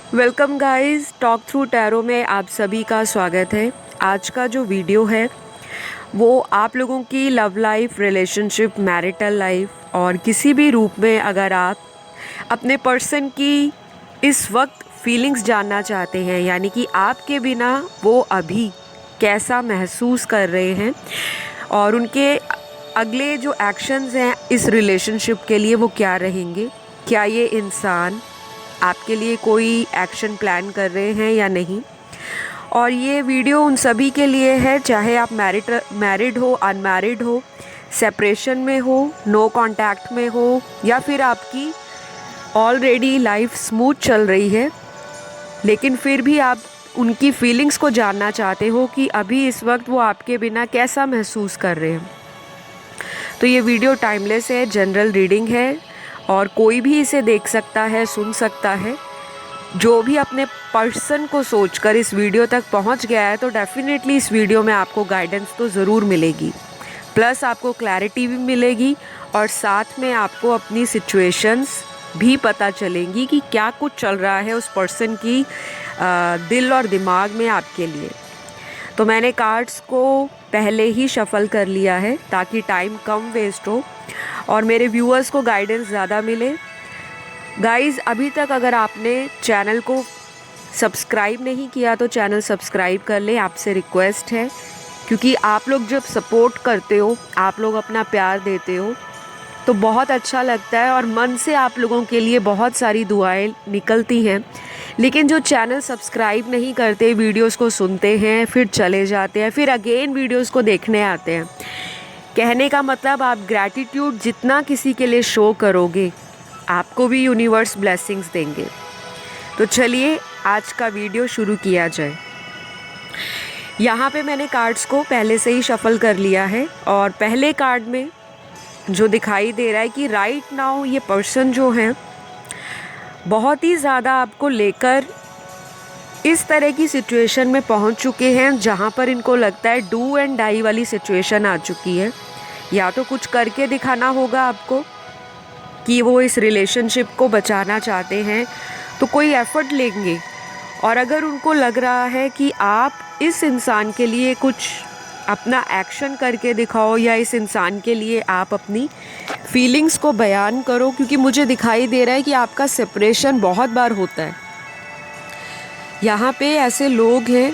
Welcome guys, talk through tarot में आप सभी का स्वागत है। आज का जो वीडियो है वो आप लोगों की love life, relationship, marital life और किसी भी रूप में अगर आप अपने पर्सन की इस वक्त फीलिंग्स जानना चाहते हैं, यानी कि आपके बिना वो अभी कैसा महसूस कर रहे हैं और उनके अगले जो एक्शंस हैं इस रिलेशनशिप के लिए वो क्या रहेंगे, क्या ये इंसान आपके लिए कोई एक्शन प्लान कर रहे हैं या नहीं। और ये वीडियो उन सभी के लिए है, चाहे आप मैरिड हो, अनमैरिड हो, सेपरेशन में हो, नो कांटेक्ट में हो, या फिर आपकी ऑलरेडी लाइफ स्मूथ चल रही है लेकिन फिर भी आप उनकी फीलिंग्स को जानना चाहते हो कि अभी इस वक्त वो आपके बिना कैसा महसूस कर रहे हैं। तो ये वीडियो टाइमलेस है, जनरल रीडिंग है और कोई भी इसे देख सकता है, सुन सकता है। जो भी अपने पर्सन को सोचकर इस वीडियो तक पहुंच गया है तो डेफिनेटली इस वीडियो में आपको गाइडेंस तो ज़रूर मिलेगी, प्लस आपको क्लैरिटी भी मिलेगी और साथ में आपको अपनी सिचुएशंस भी पता चलेंगी कि क्या कुछ चल रहा है उस पर्सन की दिल और दिमाग में आपके लिए। तो मैंने कार्ड्स को पहले ही शफ़ल कर लिया है ताकि टाइम कम वेस्ट हो और मेरे व्यूअर्स को गाइडेंस ज़्यादा मिले। गाइज़, अभी तक अगर आपने चैनल को सब्सक्राइब नहीं किया तो चैनल सब्सक्राइब कर ले, आपसे रिक्वेस्ट है, क्योंकि आप लोग जब सपोर्ट करते हो, आप लोग अपना प्यार देते हो तो बहुत अच्छा लगता है और मन से आप लोगों के लिए बहुत सारी दुआएं निकलती हैं। लेकिन जो चैनल सब्सक्राइब नहीं करते, वीडियोस को सुनते हैं फिर चले जाते हैं, फिर अगेन वीडियोस को देखने आते हैं, कहने का मतलब आप ग्रैटिट्यूड जितना किसी के लिए शो करोगे आपको भी यूनिवर्स ब्लेसिंग्स देंगे। तो चलिए आज का वीडियो शुरू किया जाए। यहाँ पे मैंने कार्ड्स को पहले से ही शफ़ल कर लिया है और पहले कार्ड में जो दिखाई दे रहा है कि राइट नाउ ये पर्सन जो है बहुत ही ज़्यादा आपको लेकर इस तरह की सिचुएशन में पहुंच चुके हैं जहां पर इनको लगता है डू एंड डाई वाली सिचुएशन आ चुकी है। या तो कुछ करके दिखाना होगा आपको कि वो इस रिलेशनशिप को बचाना चाहते हैं तो कोई एफ़र्ट लेंगे, और अगर उनको लग रहा है कि आप इस इंसान के लिए कुछ अपना एक्शन करके दिखाओ या इस इंसान के लिए आप अपनी फीलिंग्स को बयान करो, क्योंकि मुझे दिखाई दे रहा है कि आपका सेपरेशन बहुत बार होता है। यहाँ पे ऐसे लोग हैं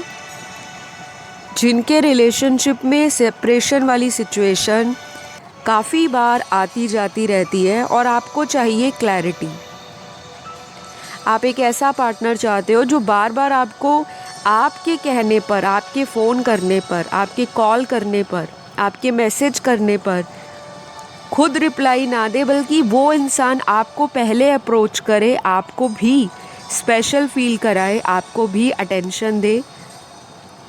जिनके रिलेशनशिप में सेपरेशन वाली सिचुएशन काफ़ी बार आती जाती रहती है और आपको चाहिए क्लैरिटी। आप एक ऐसा पार्टनर चाहते हो जो बार बार आपको आपके कहने पर, आपके फ़ोन करने पर, आपके कॉल करने पर, आपके मैसेज करने पर खुद रिप्लाई ना दे, बल्कि वो इंसान आपको पहले अप्रोच करे, आपको भी स्पेशल फील कराए, आपको भी अटेंशन दे।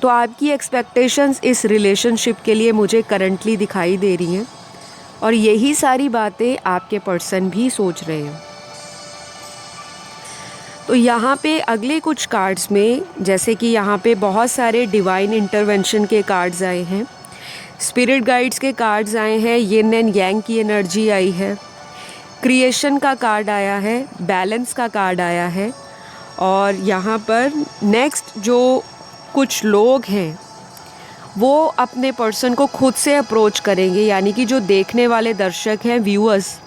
तो आपकी एक्सपेक्टेशंस इस रिलेशनशिप के लिए मुझे करंटली दिखाई दे रही हैं और यही सारी बातें आपके पर्सन भी सोच रहे हैं। तो यहाँ पे अगले कुछ कार्ड्स में, जैसे कि यहाँ पे बहुत सारे डिवाइन इंटरवेंशन के कार्ड्स आए हैं, स्पिरिट गाइड्स के कार्ड्स आए हैं, यिन एंड यांग की एनर्जी आई है, क्रिएशन का कार्ड आया है, बैलेंस का कार्ड आया है। और यहाँ पर नेक्स्ट जो कुछ लोग हैं वो अपने पर्सन को खुद से अप्रोच करेंगे, यानी कि जो देखने वाले दर्शक हैं, व्यूअर्स,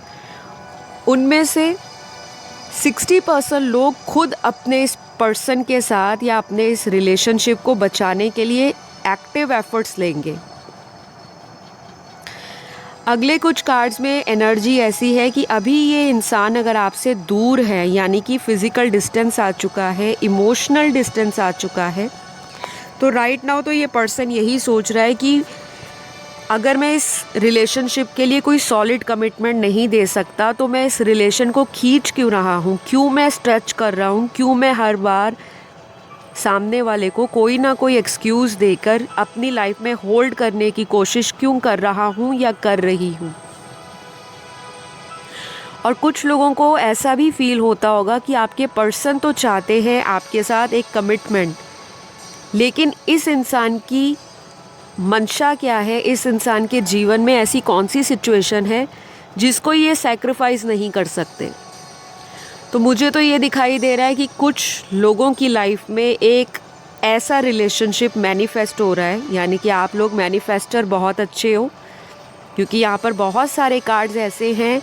उनमें से 60% लोग खुद अपने इस पर्सन के साथ या अपने इस रिलेशनशिप को बचाने के लिए एक्टिव एफर्ट्स लेंगे। अगले कुछ कार्ड्स में एनर्जी ऐसी है कि अभी ये इंसान अगर आपसे दूर है, यानी कि फ़िज़िकल डिस्टेंस आ चुका है, इमोशनल डिस्टेंस आ चुका है, तो राइट नाउ तो ये पर्सन यही सोच रहा है कि अगर मैं इस रिलेशनशिप के लिए कोई सॉलिड कमिटमेंट नहीं दे सकता तो मैं इस रिलेशन को खींच क्यों रहा हूँ, क्यों मैं स्ट्रेच कर रहा हूँ, क्यों मैं हर बार सामने वाले को कोई ना कोई एक्सक्यूज़ देकर अपनी लाइफ में होल्ड करने की कोशिश क्यों कर रहा हूँ या कर रही हूँ। और कुछ लोगों को ऐसा भी फील होता होगा कि आपके पर्सन तो चाहते हैं आपके साथ एक कमिटमेंट, लेकिन इस इंसान की मंशा क्या है, इस इंसान के जीवन में ऐसी कौन सी सिचुएशन है जिसको ये सैक्रिफाइस नहीं कर सकते। तो मुझे तो ये दिखाई दे रहा है कि कुछ लोगों की लाइफ में एक ऐसा रिलेशनशिप मैनिफेस्ट हो रहा है, यानी कि आप लोग मैनिफेस्टर बहुत अच्छे हो, क्योंकि यहाँ पर बहुत सारे कार्ड्स ऐसे हैं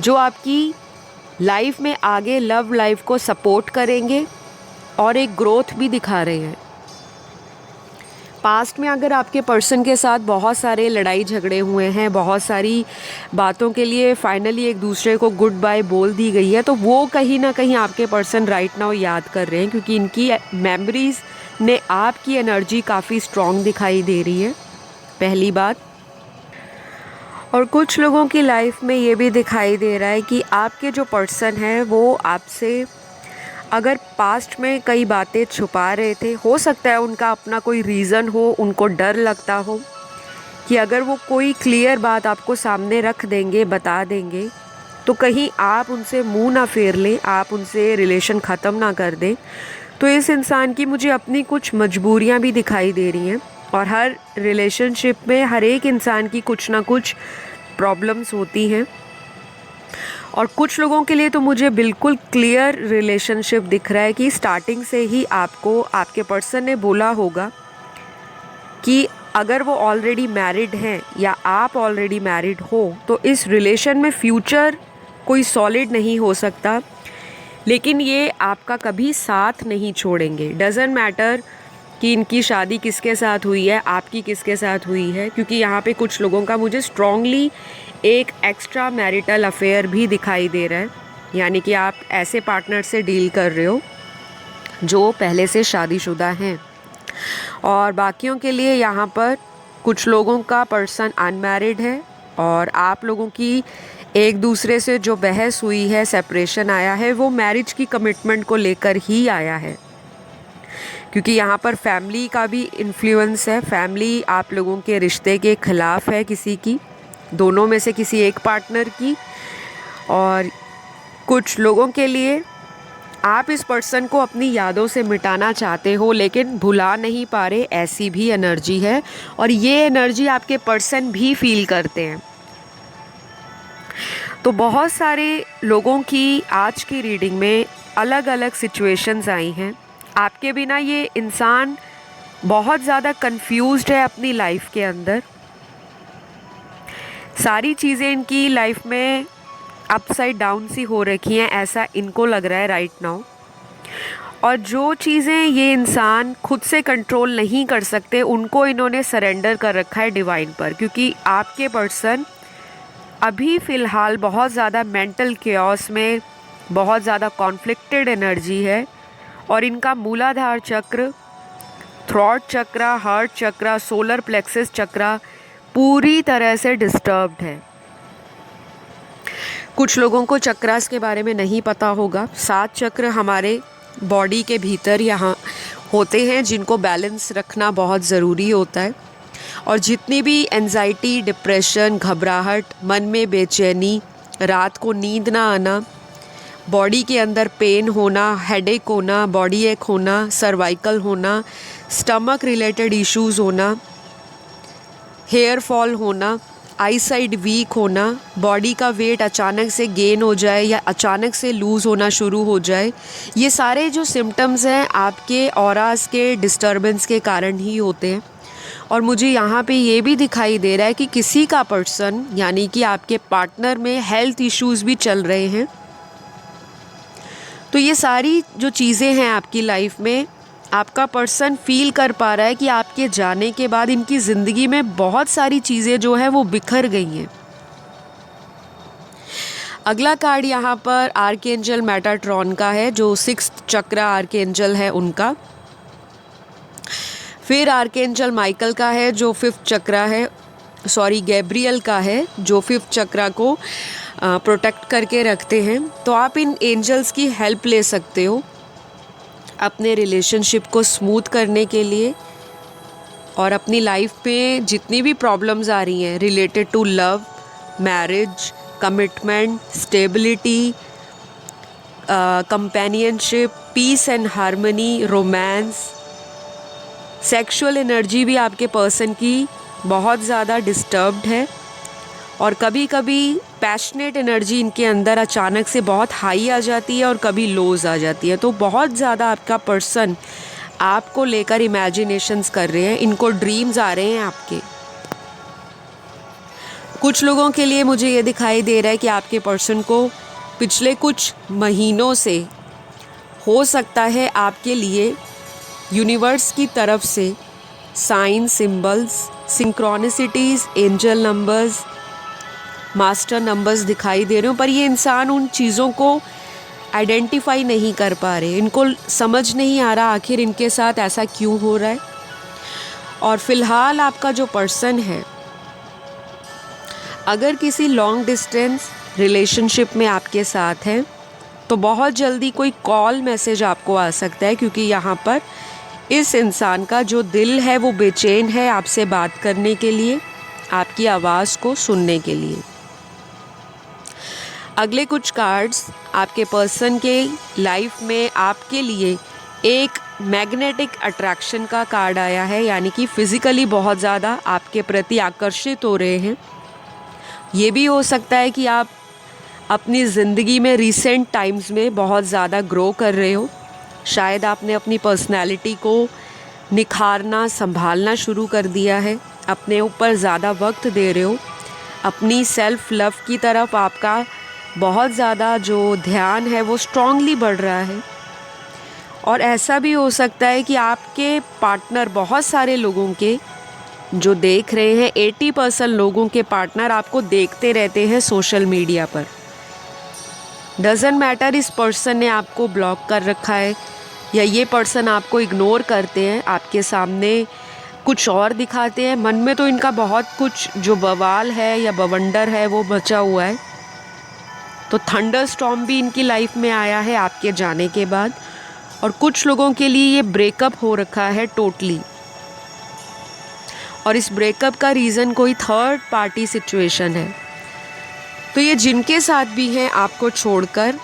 जो आपकी लाइफ में आगे लव लाइफ को सपोर्ट करेंगे और एक ग्रोथ भी दिखा रहे हैं। पास्ट में अगर आपके पर्सन के साथ बहुत सारे लड़ाई झगड़े हुए हैं, बहुत सारी बातों के लिए फाइनली एक दूसरे को गुड बाय बोल दी गई है, तो वो कहीं ना कहीं आपके पर्सन राइट नाउ याद कर रहे हैं, क्योंकि इनकी मेमोरीज ने आपकी एनर्जी काफ़ी स्ट्रॉन्ग दिखाई दे रही है, पहली बात। और कुछ लोगों की लाइफ में ये भी दिखाई दे रहा है कि आपके जो पर्सन हैं वो आपसे अगर पास्ट में कई बातें छुपा रहे थे, हो सकता है उनका अपना कोई रीज़न हो, उनको डर लगता हो कि अगर वो कोई क्लियर बात आपको सामने रख देंगे, बता देंगे, तो कहीं आप उनसे मुंह ना फेर लें, आप उनसे रिलेशन ख़त्म ना कर दें। तो इस इंसान की मुझे अपनी कुछ मजबूरियां भी दिखाई दे रही हैं, और हर रिलेशनशिप में हर एक इंसान की कुछ ना कुछ प्रॉब्लम्स होती हैं। और कुछ लोगों के लिए तो मुझे बिल्कुल क्लियर रिलेशनशिप दिख रहा है कि स्टार्टिंग से ही आपको आपके पर्सन ने बोला होगा कि अगर वो ऑलरेडी मैरिड हैं या आप ऑलरेडी मैरिड हो, तो इस रिलेशन में फ्यूचर कोई सॉलिड नहीं हो सकता, लेकिन ये आपका कभी साथ नहीं छोड़ेंगे। डज़न्ट मैटर कि इनकी शादी किसके साथ हुई है, आपकी किसके साथ हुई है, क्योंकि यहाँ पे कुछ लोगों का मुझे स्ट्रॉन्गली एक एक्स्ट्रा मैरिटल अफेयर भी दिखाई दे रहा है, यानी कि आप ऐसे पार्टनर से डील कर रहे हो जो पहले से शादीशुदा हैं। और बाकियों के लिए यहाँ पर कुछ लोगों का पर्सन अनमैरिड है, और आप लोगों की एक दूसरे से जो बहस हुई है, सेपरेशन आया है, वो मैरिज की कमिटमेंट को लेकर ही आया है, क्योंकि यहाँ पर फैमिली का भी इन्फ्लुएंस है। फैमिली आप लोगों के रिश्ते के ख़िलाफ़ है, किसी की, दोनों में से किसी एक पार्टनर की। और कुछ लोगों के लिए आप इस पर्सन को अपनी यादों से मिटाना चाहते हो, लेकिन भुला नहीं पा रहे, ऐसी भी एनर्जी है, और ये एनर्जी आपके पर्सन भी फील करते हैं। तो बहुत सारे लोगों की आज की रीडिंग में अलग अलग सिचुएशंस आई हैं। आपके बिना ये इंसान बहुत ज़्यादा कंफ्यूज्ड है अपनी लाइफ के अंदर। सारी चीज़ें इनकी लाइफ में अपसाइड डाउन सी हो रखी हैं, ऐसा इनको लग रहा है राइट नाउ। और जो चीज़ें ये इंसान खुद से कंट्रोल नहीं कर सकते, उनको इन्होंने सरेंडर कर रखा है डिवाइन पर, क्योंकि आपके पर्सन अभी फ़िलहाल बहुत ज़्यादा मेंटल केओस में, बहुत ज़्यादा कॉन्फ्लिक्टेड एनर्जी है, और इनका मूलाधार चक्र, थ्रॉट चक्र, हार्ट चक्र, सोलर प्लेक्सस चक्र पूरी तरह से डिस्टर्ब्ड है। कुछ लोगों को चक्रास के बारे में नहीं पता होगा। 7 चक्र हमारे बॉडी के भीतर यहाँ होते हैं, जिनको बैलेंस रखना बहुत ज़रूरी होता है। और जितनी भी एंजाइटी, डिप्रेशन, घबराहट, मन में बेचैनी, रात को नींद ना आना, बॉडी के अंदर पेन होना, हेडेक होना, बॉडी एक होना, सर्वाइकल होना, स्टमक रिलेटेड इश्यूज़ होना, हेयर फॉल होना, आई साइड वीक होना, बॉडी का वेट अचानक से गेन हो जाए या अचानक से लूज़ होना शुरू हो जाए, ये सारे जो सिम्टम्स हैं आपके ऑरास के डिस्टर्बेंस के कारण ही होते हैं। और मुझे यहाँ पे ये भी दिखाई दे रहा है कि किसी का पर्सन, यानी कि आपके पार्टनर में हेल्थ इश्यूज़ भी चल रहे हैं। तो ये सारी जो चीज़ें हैं आपकी लाइफ में, आपका पर्सन फील कर पा रहा है कि आपके जाने के बाद इनकी ज़िंदगी में बहुत सारी चीज़ें जो है वो बिखर गई हैं। अगला कार्ड यहाँ पर आर्कएंजल मेटाट्रॉन का है, जो 6th चक्र आर्कएंजल है उनका। फिर आर्कएंजल माइकल का है, जो 5th चक्र है, गैब्रियल का है, जो 5th चक्र को प्रोटेक्ट करके रखते हैं। तो आप इन एंजल्स की हेल्प ले सकते हो अपने रिलेशनशिप को स्मूथ करने के लिए, और अपनी लाइफ में जितनी भी प्रॉब्लम्स आ रही हैं related to love, marriage, commitment, stability, companionship, peace and harmony, romance, sexual energy भी आपके पर्सन की बहुत ज़्यादा डिस्टर्ब्ड है। और कभी कभी पैशनेट एनर्जी इनके अंदर अचानक से बहुत हाई आ जाती है और कभी लोज आ जाती है। तो बहुत ज़्यादा आपका पर्सन आपको लेकर इमेजिनेशंस कर रहे हैं, इनको ड्रीम्स आ रहे हैं आपके। कुछ लोगों के लिए मुझे ये दिखाई दे रहा है कि आपके पर्सन को पिछले कुछ महीनों से हो सकता है आपके लिए यूनिवर्स की तरफ से sign, symbols, synchronicities, angel numbers, master numbers दिखाई दे रहे हो, पर ये इंसान उन चीज़ों को आइडेंटिफाई नहीं कर पा रहे, इनको समझ नहीं आ रहा आखिर इनके साथ ऐसा क्यों हो रहा है। और फिलहाल आपका जो पर्सन है, अगर किसी लॉन्ग डिस्टेंस रिलेशनशिप में आपके साथ है तो बहुत जल्दी कोई कॉल मैसेज आपको आ सकता है, क्योंकि यहाँ पर इस इंसान का जो दिल है वो बेचैन है आपसे बात करने के लिए, आपकी आवाज़ को सुनने के लिए। अगले कुछ कार्ड्स आपके पर्सन के लाइफ में आपके लिए एक मैग्नेटिक अट्रैक्शन का कार्ड आया है, यानी कि फिज़िकली बहुत ज़्यादा आपके प्रति आकर्षित हो रहे हैं। ये भी हो सकता है कि आप अपनी ज़िंदगी में रिसेंट टाइम्स में बहुत ज़्यादा ग्रो कर रहे हो। शायद आपने अपनी पर्सनैलिटी को निखारना, संभालना शुरू कर दिया है, अपने ऊपर ज़्यादा वक्त दे रहे हो, अपनी सेल्फ़ लव की तरफ आपका बहुत ज़्यादा जो ध्यान है वो स्ट्रांगली बढ़ रहा है। और ऐसा भी हो सकता है कि आपके पार्टनर, बहुत सारे लोगों के जो देख रहे हैं, 80% लोगों के पार्टनर आपको देखते रहते हैं सोशल मीडिया पर। डज़न्ट मैटर इस पर्सन ने आपको ब्लॉक कर रखा है या ये पर्सन आपको इग्नोर करते हैं, आपके सामने कुछ और दिखाते हैं, मन में तो इनका बहुत कुछ जो बवाल है या बवंडर है वो बचा हुआ है। तो थंडर स्टॉर्म भी इनकी लाइफ में आया है आपके जाने के बाद, और कुछ लोगों के लिए ये ब्रेकअप हो रखा है टोटली। और इस ब्रेकअप का रीज़न कोई थर्ड पार्टी सिचुएशन है। तो ये जिनके साथ भी हैं आपको छोड़कर,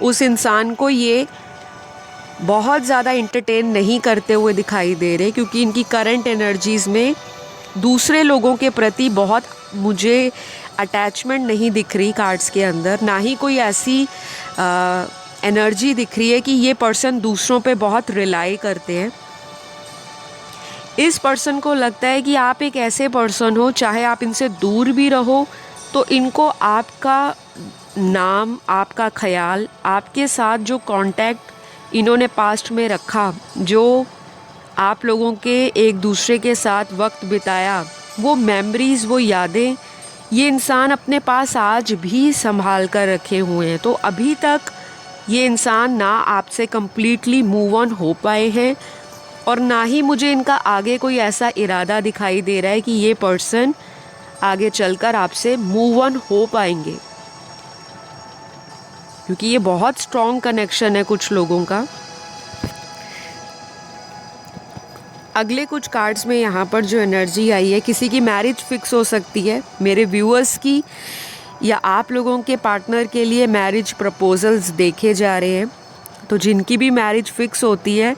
उस इंसान को ये बहुत ज़्यादा इंटरटेन नहीं करते हुए दिखाई दे रहे, क्योंकि इनकी करंट एनर्जीज़ में दूसरे लोगों के प्रति बहुत मुझे अटैचमेंट नहीं दिख रही कार्ड्स के अंदर, ना ही कोई ऐसी एनर्जी दिख रही है कि ये पर्सन दूसरों पे बहुत रिलाई करते हैं। इस पर्सन को लगता है कि आप एक ऐसे पर्सन हो, चाहे आप इनसे दूर भी रहो तो इनको आपका नाम, आपका ख्याल, आपके साथ जो कांटेक्ट इन्होंने पास्ट में रखा, जो आप लोगों के एक दूसरे के साथ वक्त बिताया, वो मेमोरीज़, वो यादें ये इंसान अपने पास आज भी संभाल कर रखे हुए हैं। तो अभी तक ये इंसान ना आपसे कम्प्लीटली मूव ऑन हो पाए हैं, और ना ही मुझे इनका आगे कोई ऐसा इरादा दिखाई दे रहा है कि ये पर्सन आगे चलकर आपसे मूव ऑन हो पाएंगे, क्योंकि ये बहुत स्ट्रॉन्ग कनेक्शन है कुछ लोगों का। अगले कुछ कार्ड्स में यहाँ पर जो एनर्जी आई है, किसी की मैरिज फिक्स हो सकती है, मेरे व्यूअर्स की या आप लोगों के पार्टनर के लिए मैरिज प्रपोजल्स देखे जा रहे हैं। तो जिनकी भी मैरिज फिक्स होती है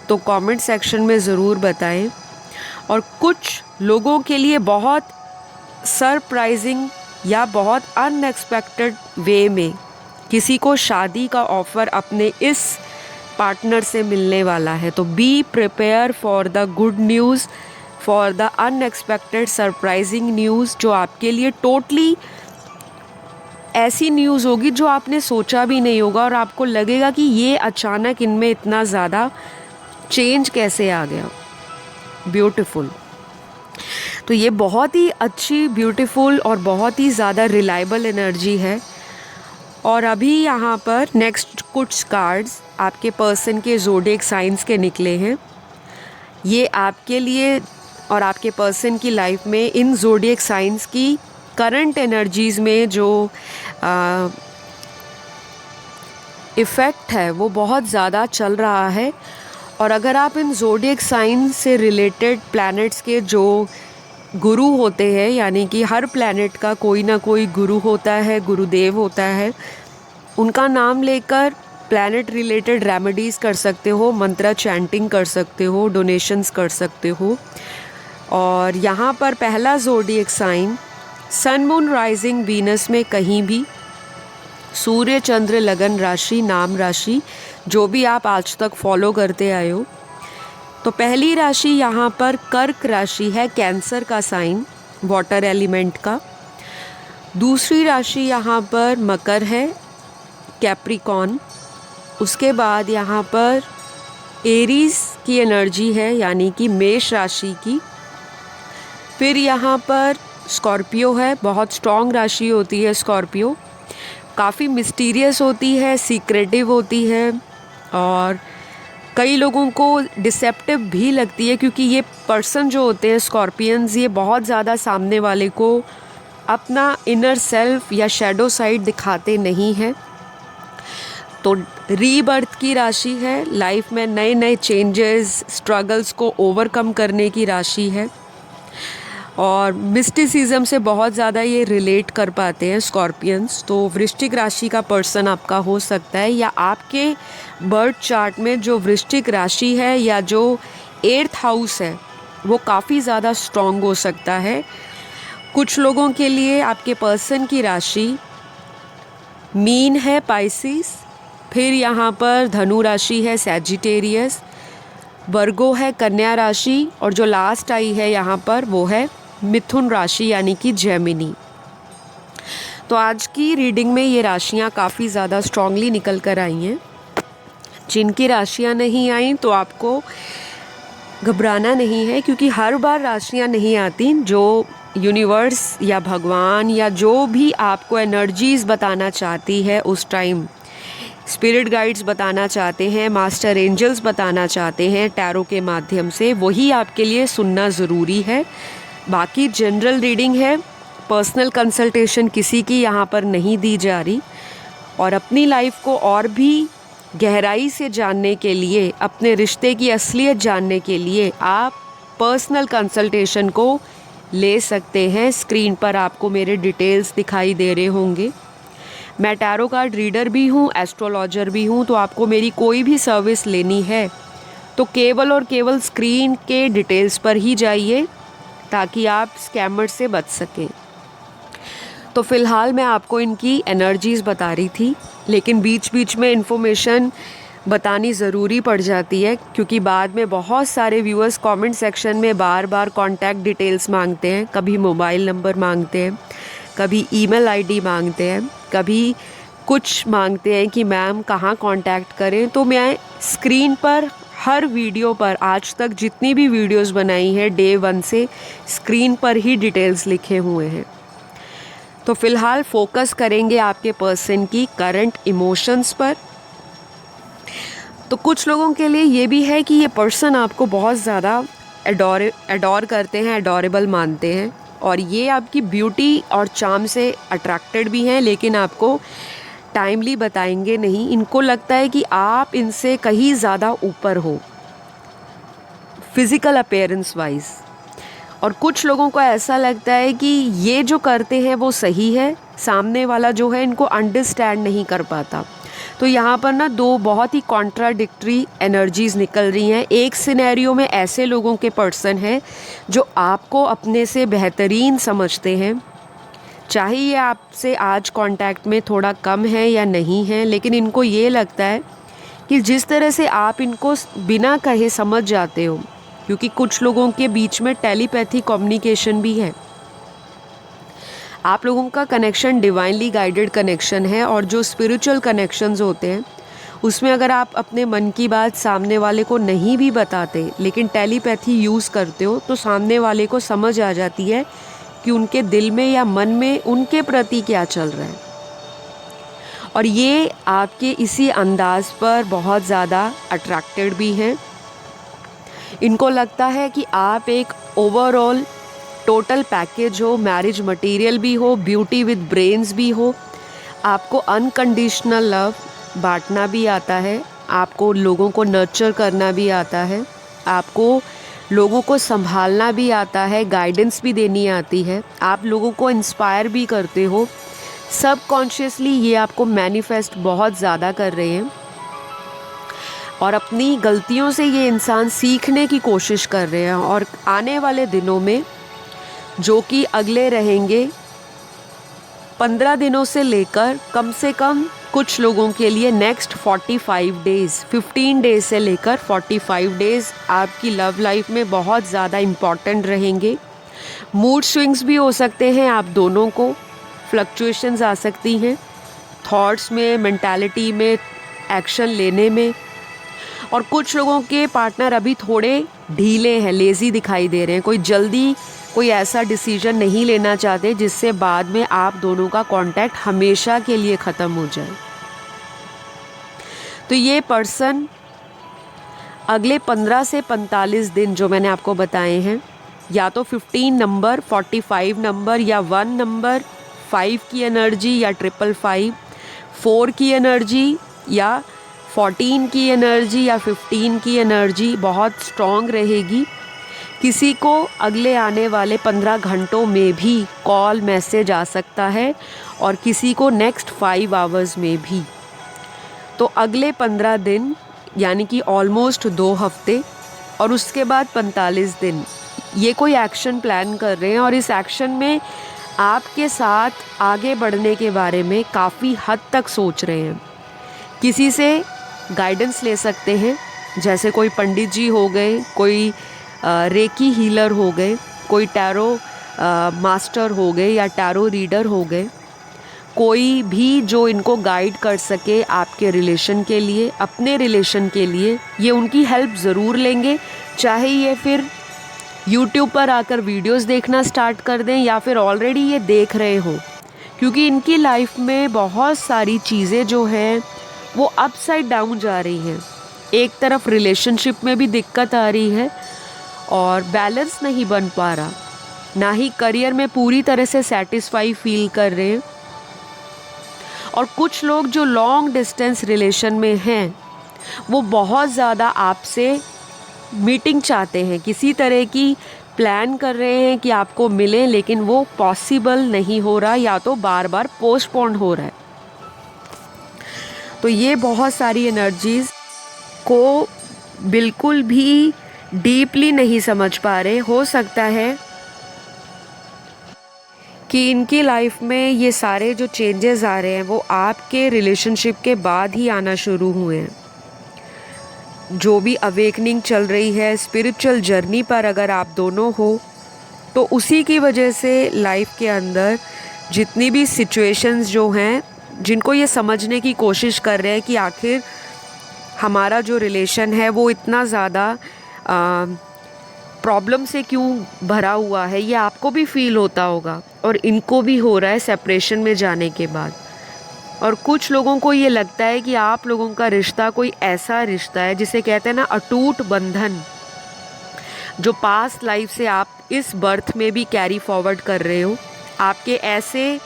तो कमेंट सेक्शन में ज़रूर बताएं। और कुछ लोगों के लिए बहुत सरप्राइजिंग या बहुत अनएक्सपेक्टेड वे में किसी को शादी का ऑफ़र अपने इस पार्टनर से मिलने वाला है। तो be prepare for the good news, for the unexpected surprising news, जो आपके लिए टोटली ऐसी न्यूज़ होगी जो आपने सोचा भी नहीं होगा, और आपको लगेगा कि ये अचानक इनमें इतना ज़्यादा चेंज कैसे आ गया। ब्यूटीफुल। तो ये बहुत ही अच्छी, ब्यूटीफुल और बहुत ही ज़्यादा रिलायबल एनर्जी है। और अभी यहाँ पर नेक्स्ट कुछ कार्ड्स आपके पर्सन के ज़ोडिएक साइंस के निकले हैं। ये आपके लिए और आपके पर्सन की लाइफ में इन ज़ोडिएक साइंस की करंट एनर्जीज़ में जो इफ़ेक्ट है वो बहुत ज़्यादा चल रहा है। और अगर आप इन ज़ोडिएक साइंस से रिलेटेड प्लैनेट्स के जो गुरु होते हैं, यानी कि हर प्लैनेट का कोई ना कोई गुरु होता है, गुरुदेव होता है, उनका नाम लेकर प्लैनेट रिलेटेड रेमेडीज़ कर सकते हो, मंत्रा चैंटिंग कर सकते हो, डोनेशंस कर सकते हो। और यहाँ पर पहला zodiac sign sun moon rising Venus में कहीं भी, सूर्य चंद्र लगन राशि नाम राशि जो भी आप आज तक फॉलो करते आए हो। तो पहली राशि यहाँ पर कर्क राशि है, कैंसर का साइन, वाटर एलिमेंट का। दूसरी राशि यहाँ पर मकर है, कैप्रिकॉन। उसके बाद यहाँ पर एरीज की एनर्जी है, यानी कि मेष राशि की। फिर यहाँ पर स्कॉर्पियो है, बहुत स्ट्रॉन्ग राशि होती है स्कॉर्पियो, काफ़ी मिस्टीरियस होती है, सीक्रेटिव होती है और कई लोगों को डिसेप्टिव भी लगती है, क्योंकि ये पर्सन जो होते हैं स्कॉर्पियंस, ये बहुत ज़्यादा सामने वाले को अपना इनर सेल्फ या शैडो साइड दिखाते नहीं हैं। तो रीबर्थ की राशि है, लाइफ में नए नए चेंजेस, स्ट्रगल्स को ओवरकम करने की राशि है और मिस्टिसिज्म से बहुत ज़्यादा ये रिलेट कर पाते हैं स्कॉर्पियंस। तो वृश्चिक राशि का पर्सन आपका हो सकता है, या आपके बर्थ चार्ट में जो वृश्चिक राशि है या जो 8th हाउस है वो काफ़ी ज़्यादा स्ट्रॉन्ग हो सकता है। कुछ लोगों के लिए आपके पर्सन की राशि मीन है, पाइसिस। फिर यहाँ पर धनु राशि है, सैजिटेरियस। वर्गो है, कन्या राशि। और जो लास्ट आई है यहाँ पर वो है मिथुन राशि, यानी कि जेमिनी। तो आज की रीडिंग में ये राशियाँ काफ़ी ज़्यादा स्ट्रांगली निकल कर आई हैं। जिनकी राशियाँ नहीं आई तो आपको घबराना नहीं है, क्योंकि हर बार राशियाँ नहीं आती। जो यूनिवर्स या भगवान या जो भी आपको एनर्जीज़ बताना चाहती है उस टाइम, स्पिरिट गाइड्स बताना चाहते हैं, मास्टर एंजल्स बताना चाहते हैं टैरो के माध्यम से, वही आपके लिए सुनना ज़रूरी है। बाकी जनरल रीडिंग है, पर्सनल कंसल्टेशन किसी की यहाँ पर नहीं दी जा रही। और अपनी लाइफ को और भी गहराई से जानने के लिए, अपने रिश्ते की असलियत जानने के लिए आप पर्सनल कंसल्टेशन को ले सकते हैं। स्क्रीन पर आपको मेरे डिटेल्स दिखाई दे रहे होंगे। मैं टैरो कार्ड रीडर भी हूँ, एस्ट्रोलॉजर भी हूँ। तो आपको मेरी कोई भी सर्विस लेनी है तो केवल और केवल स्क्रीन के डिटेल्स पर ही जाइए, ताकि आप स्कैमर से बच सकें। तो फ़िलहाल मैं आपको इनकी एनर्जीज़ बता रही थी, लेकिन बीच बीच में इन्फॉर्मेशन बतानी ज़रूरी पड़ जाती है, क्योंकि बाद में बहुत सारे व्यूअर्स कमेंट सेक्शन में बार बार कॉन्टैक्ट डिटेल्स मांगते हैं। कभी मोबाइल नंबर मांगते हैं, कभी ईमेल आईडी मांगते हैं, कभी कुछ मांगते हैं कि मैम कहाँ कांटेक्ट करें। तो मैं स्क्रीन पर हर वीडियो पर आज तक जितनी भी वीडियोस बनाई है डे 1 से स्क्रीन पर ही डिटेल्स लिखे हुए हैं। तो फ़िलहाल फोकस करेंगे आपके पर्सन की करंट इमोशंस पर। तो कुछ लोगों के लिए ये भी है कि ये पर्सन आपको बहुत ज़्यादा एडोर करते हैं, एडोरेबल मानते हैं, और ये आपकी ब्यूटी और चार्म से अट्रैक्टेड भी हैं, लेकिन आपको टाइमली बताएंगे नहीं। इनको लगता है कि आप इनसे कहीं ज़्यादा ऊपर हो फिज़िकल अपीयरेंस वाइज। और कुछ लोगों को ऐसा लगता है कि ये जो करते हैं वो सही है, सामने वाला जो है इनको अंडरस्टैंड नहीं कर पाता। तो यहाँ पर ना दो बहुत ही कॉन्ट्राडिक्टरी एनर्जीज़ निकल रही हैं। एक सिनेरियो में ऐसे लोगों के पर्सन हैं जो आपको अपने से बेहतरीन समझते हैं, चाहे ये आपसे आज कांटेक्ट में थोड़ा कम है या नहीं है, लेकिन इनको ये लगता है कि जिस तरह से आप इनको बिना कहे समझ जाते हो, क्योंकि कुछ लोगों के बीच में टेलीपैथी कम्युनिकेशन भी है। आप लोगों का कनेक्शन डिवाइनली गाइडेड कनेक्शन है, और जो स्पिरिचुअल कनेक्शंस होते हैं उसमें अगर आप अपने मन की बात सामने वाले को नहीं भी बताते, लेकिन टेलीपैथी यूज़ करते हो, तो सामने वाले को समझ आ जाती है कि उनके दिल में या मन में उनके प्रति क्या चल रहा है। और ये आपके इसी अंदाज़ पर बहुत ज़्यादा अट्रैक्टेड भी हैं। इनको लगता है कि आप एक ओवरऑल टोटल पैकेज हो, मैरिज मटेरियल भी हो, ब्यूटी विद ब्रेन्स भी हो। आपको अनकंडीशनल लव बांटना भी आता है, आपको लोगों को नर्चर करना भी आता है, आपको लोगों को संभालना भी आता है, गाइडेंस भी देनी आती है, आप लोगों को इंस्पायर भी करते हो। सबकॉन्शियसली ये आपको मैनिफेस्ट बहुत ज़्यादा कर रहे हैं, और अपनी गलतियों से ये इंसान सीखने की कोशिश कर रहे हैं। और आने वाले दिनों में जो कि अगले रहेंगे 15 दिनों से लेकर कम से कम कुछ लोगों के लिए नेक्स्ट 45 डेज़, 15 डेज़ से लेकर 45 डेज़ आपकी लव लाइफ में बहुत ज़्यादा इम्पॉर्टेंट रहेंगे। मूड स्विंग्स भी हो सकते हैं, आप दोनों को फ्लक्चुएशंस आ सकती हैं थॉट्स में, मेंटालिटी में, एक्शन लेने में। और कुछ लोगों के पार्टनर अभी थोड़े ढीले हैं, लेज़ी दिखाई दे रहे हैं, कोई ऐसा डिसीजन नहीं लेना चाहते जिससे बाद में आप दोनों का कांटेक्ट हमेशा के लिए ख़त्म हो जाए। तो ये पर्सन अगले 15 से 45 दिन जो मैंने आपको बताए हैं, या तो 15 नंबर, 45 नंबर, या 1 नंबर, 5 की एनर्जी या 555, 4 की एनर्जी या 14 की एनर्जी या 15 की एनर्जी बहुत स्ट्रॉन्ग रहेगी। किसी को अगले आने वाले 15 घंटों में भी कॉल मैसेज आ सकता है और किसी को नेक्स्ट 5 आवर्स में भी। तो अगले 15 दिन यानी कि ऑलमोस्ट 2 हफ्ते और उसके बाद 45 दिन ये कोई एक्शन प्लान कर रहे हैं और इस एक्शन में आपके साथ आगे बढ़ने के बारे में काफ़ी हद तक सोच रहे हैं। किसी से गाइडेंस ले सकते हैं, जैसे कोई पंडित जी हो गए, कोई रेकी हीलर हो गए, कोई टैरो मास्टर हो गए या टैरो रीडर हो गए, कोई भी जो इनको गाइड कर सके आपके रिलेशन के लिए, अपने रिलेशन के लिए, ये उनकी हेल्प ज़रूर लेंगे। चाहे ये फिर YouTube पर आकर वीडियोस देखना स्टार्ट कर दें या फिर ऑलरेडी ये देख रहे हो, क्योंकि इनकी लाइफ में बहुत सारी चीज़ें जो हैं वो अपसाइड डाउन जा रही हैं। एक तरफ रिलेशनशिप में भी दिक्कत आ रही है और बैलेंस नहीं बन पा रहा, ना ही करियर में पूरी तरह से सेटिस्फाई फील कर रहे हैं। और कुछ लोग जो लॉन्ग डिस्टेंस रिलेशन में हैं वो बहुत ज़्यादा आपसे मीटिंग चाहते हैं, किसी तरह की प्लान कर रहे हैं कि आपको मिलें, लेकिन वो पॉसिबल नहीं हो रहा या तो बार बार पोस्टपोन हो रहा है। तो ये बहुत सारी एनर्जीज़ को बिल्कुल भी डीपली नहीं समझ पा रहे। हो सकता है कि इनकी लाइफ में ये सारे जो चेंजेस आ रहे हैं वो आपके रिलेशनशिप के बाद ही आना शुरू हुए हैं। जो भी अवेकनिंग चल रही है स्पिरिचुअल जर्नी पर अगर आप दोनों हो, तो उसी की वजह से लाइफ के अंदर जितनी भी सिचुएशंस जो हैं, जिनको ये समझने की कोशिश कर रहे हैं कि आखिर हमारा जो रिलेशन है वो इतना ज़्यादा प्रॉब्लम से क्यों भरा हुआ है, ये आपको भी फील होता होगा और इनको भी हो रहा है सेपरेशन में जाने के बाद। और कुछ लोगों को ये लगता है कि आप लोगों का रिश्ता कोई ऐसा रिश्ता है जिसे कहते हैं ना अटूट बंधन, जो पास्ट लाइफ से आप इस बर्थ में भी कैरी फॉरवर्ड कर रहे हो। आपके ऐसे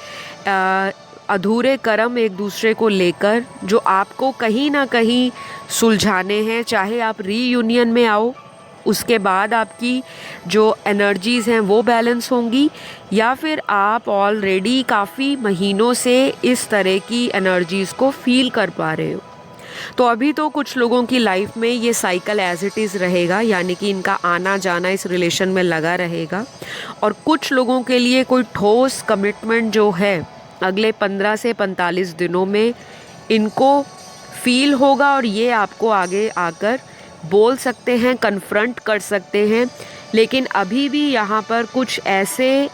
अधूरे कर्म एक दूसरे को लेकर जो आपको कहीं ना कहीं सुलझाने हैं। चाहे आप रीयूनियन में आओ, उसके बाद आपकी जो एनर्जीज़ हैं वो बैलेंस होंगी, या फिर आप ऑलरेडी काफ़ी महीनों से इस तरह की एनर्जीज़ को फील कर पा रहे हो। तो अभी तो कुछ लोगों की लाइफ में ये साइकिल एज इट इज़ रहेगा, यानी कि इनका आना जाना इस रिलेशन में लगा रहेगा। और कुछ लोगों के लिए कोई ठोस कमिटमेंट जो है अगले 15 से 45 दिनों में इनको फील होगा और ये आपको आगे आकर बोल सकते हैं, कन्फ्रंट कर सकते हैं। लेकिन अभी भी यहाँ पर कुछ ऐसे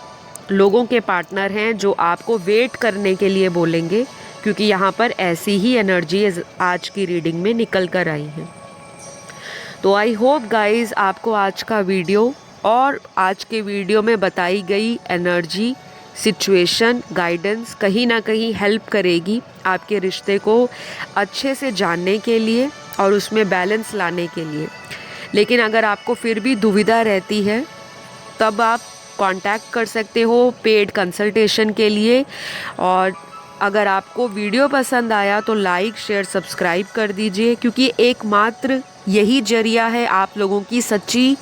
लोगों के पार्टनर हैं जो आपको वेट करने के लिए बोलेंगे, क्योंकि यहाँ पर ऐसी ही एनर्जी आज की रीडिंग में निकल कर आई है। तो आई होप गाइज़ आपको आज का वीडियो और आज के वीडियो में बताई गई एनर्जी, सिचुएशन, गाइडेंस कहीं ना कहीं हेल्प करेगी आपके रिश्ते को अच्छे से जानने के लिए और उसमें बैलेंस लाने के लिए। लेकिन अगर आपको फिर भी दुविधा रहती है तब आप कांटेक्ट कर सकते हो पेड कंसल्टेशन के लिए। और अगर आपको वीडियो पसंद आया तो लाइक, शेयर, सब्सक्राइब कर दीजिए, क्योंकि एकमात्र यही जरिया है आप लोगों की सच्ची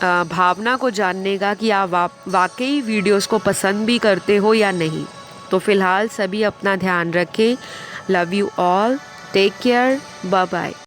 भावना को जानने का कि आप वाकई वीडियोस को पसंद भी करते हो या नहीं। तो फ़िलहाल सभी अपना ध्यान रखें। Love you all, take care, bye bye.